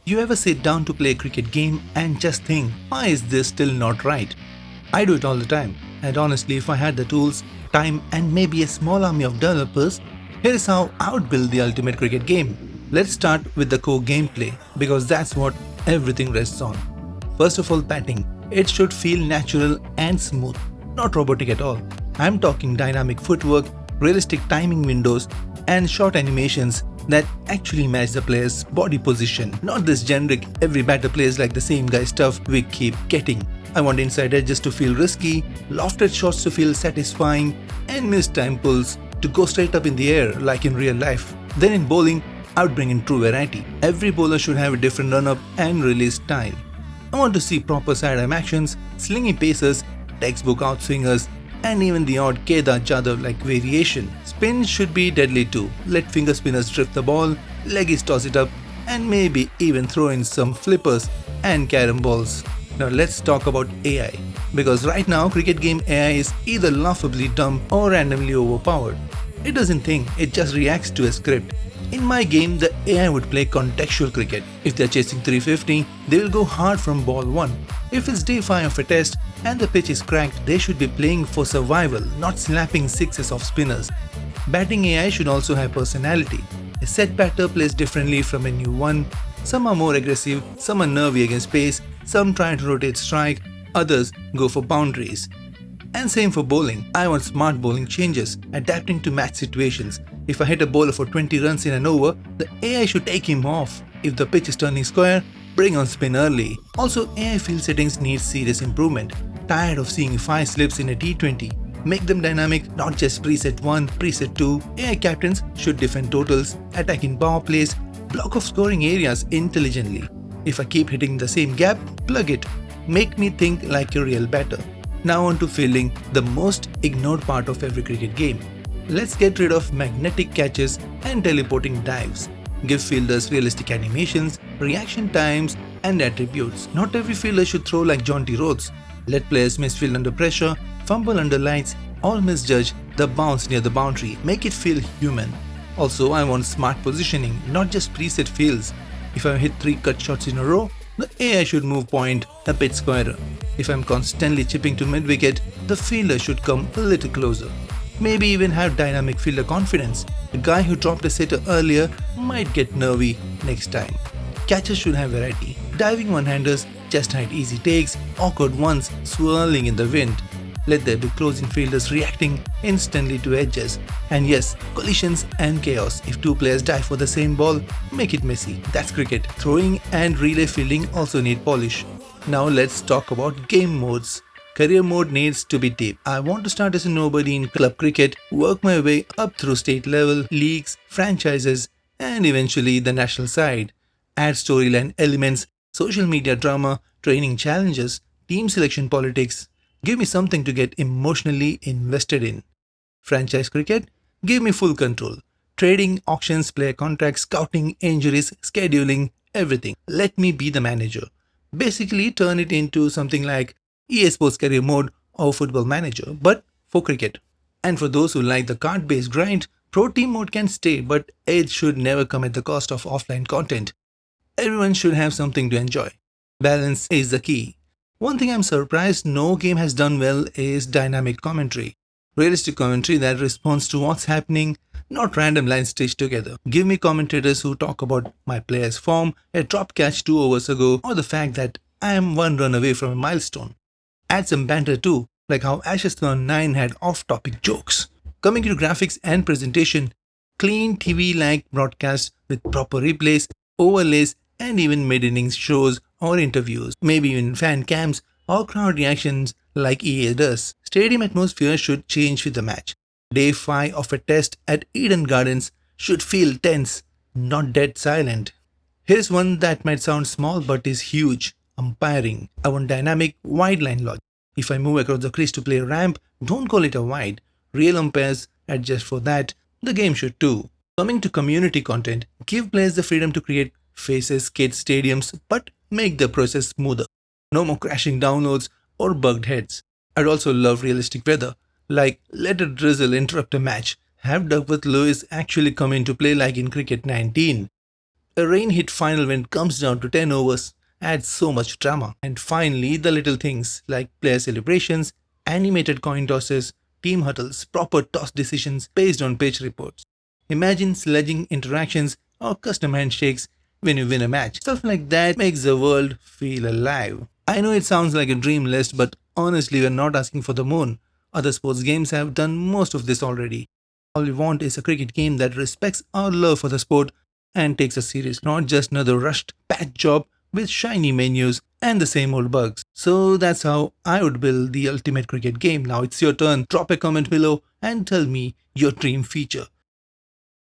You ever sit down to play a cricket game and just think, why is this still not right? I do it all the time, and honestly, if I had the tools, time, and maybe a small army of developers, here's how I would build the ultimate cricket game. Let's start with the core gameplay, because that's what everything rests on. First of all, batting. It should feel natural and smooth, not robotic at all. I'm talking dynamic footwork, realistic timing windows, and short animations that actually match the player's body position, not this generic every batter plays like the same guy stuff we keep getting. I want inside edges to feel risky, lofted shots to feel satisfying, and missed time pulls to go straight up in the air like in real life. Then in bowling, I would bring in true variety. Every bowler should have a different run-up and release style. I want to see proper sidearm actions, slinging paces, textbook outswingers, and even the odd Kedar Jadhav like variation. Spin should be deadly too. Let finger spinners drift the ball, leggies toss it up, and maybe even throw in some flippers and carom balls. Now let's talk about AI. Because right now cricket game AI is either laughably dumb or randomly overpowered. It doesn't think, it just reacts to a script. In my game, the AI would play contextual cricket. If they're chasing 350, they will go hard from ball 1. If it's day 5 of a test and the pitch is cracked, they should be playing for survival, not slapping sixes off spinners. Batting AI should also have personality. A set batter plays differently from a new one. Some are more aggressive, some are nervy against pace, some try to rotate strike, others go for boundaries. And same for bowling. I want smart bowling changes, adapting to match situations. If I hit a bowler for 20 runs in an over, the AI should take him off. If the pitch is turning square, bring on spin early. Also, AI field settings need serious improvement. Tired of seeing 5 slips in a T20. Make them dynamic, not just preset 1, preset 2. AI captains should defend totals, attack in power plays, block off scoring areas intelligently. If I keep hitting the same gap, plug it. Make me think like a real batter. Now on to fielding, the most ignored part of every cricket game. Let's get rid of magnetic catches and teleporting dives. Give fielders realistic animations, reaction times, and attributes. Not every fielder should throw like jaunty Rhodes. Let players misfield under pressure, fumble under lights, or misjudge the bounce near the boundary. Make it feel human. Also, I want smart positioning, not just preset fields. If I hit 3 cut shots in a row, the AI should move point a bit squarer. If I'm constantly chipping to mid-wicket, the fielder should come a little closer. Maybe even have dynamic fielder confidence. A guy who dropped a sitter earlier might get nervy next time. Catchers should have variety. Diving one-handers, just height easy takes, awkward ones swirling in the wind. Let there be close-in fielders reacting instantly to edges. And yes, collisions and chaos. If 2 players dive for the same ball, make it messy. That's cricket. Throwing and relay fielding also need polish. Now let's talk about game modes. Career mode needs to be deep. I want to start as a nobody in club cricket, work my way up through state level, leagues, franchises, and eventually the national side. Add storyline elements, social media drama, training challenges, team selection politics. Give me something to get emotionally invested in. Franchise cricket? Give me full control. Trading, auctions, player contracts, scouting, injuries, scheduling, everything. Let me be the manager. Basically turn it into something like EA Sports Career Mode or Football Manager, but for cricket. And for those who like the card-based grind, Pro Team Mode can stay, but it should never come at the cost of offline content. Everyone should have something to enjoy. Balance is the key. One thing I'm surprised no game has done well is dynamic commentary. Realistic commentary that responds to what's happening, not random lines stitched together. Give me commentators who talk about my player's form, a drop catch 2 overs ago, or the fact that I am 1 run away from a milestone. Add some banter too, like how Ashes 2009 had off-topic jokes. Coming to graphics and presentation, clean TV-like broadcast with proper replays, overlays, and even mid-innings shows or interviews, maybe even fan cams or crowd reactions like EA does. Stadium atmosphere should change with the match. Day 5 of a test at Eden Gardens should feel tense, not dead silent. Here's one that might sound small but is huge. Umpiring. I want dynamic, wide line logic. If I move across the crease to play a ramp, don't call it a wide. Real umpires adjust for that. The game should too. Coming to community content, give players the freedom to create faces, kids, stadiums, but make the process smoother. No more crashing downloads or bugged heads. I'd also love realistic weather, like let a drizzle interrupt a match. Have Duckworth Lewis actually come into play like in Cricket 19. A rain hit final when it comes down to 10 overs adds so much drama. And finally, the little things like player celebrations, animated coin tosses, team huddles, proper toss decisions based on pitch reports. Imagine sledging interactions or custom handshakes when you win a match. Stuff like that makes the world feel alive. I know it sounds like a dream list, but honestly, we're not asking for the moon. Other sports games have done most of this already. All we want is a cricket game that respects our love for the sport and takes us serious, not just another rushed patch job with shiny menus and the same old bugs. So that's how I would build the ultimate cricket game. Now it's your turn. Drop a comment below and tell me your dream feature.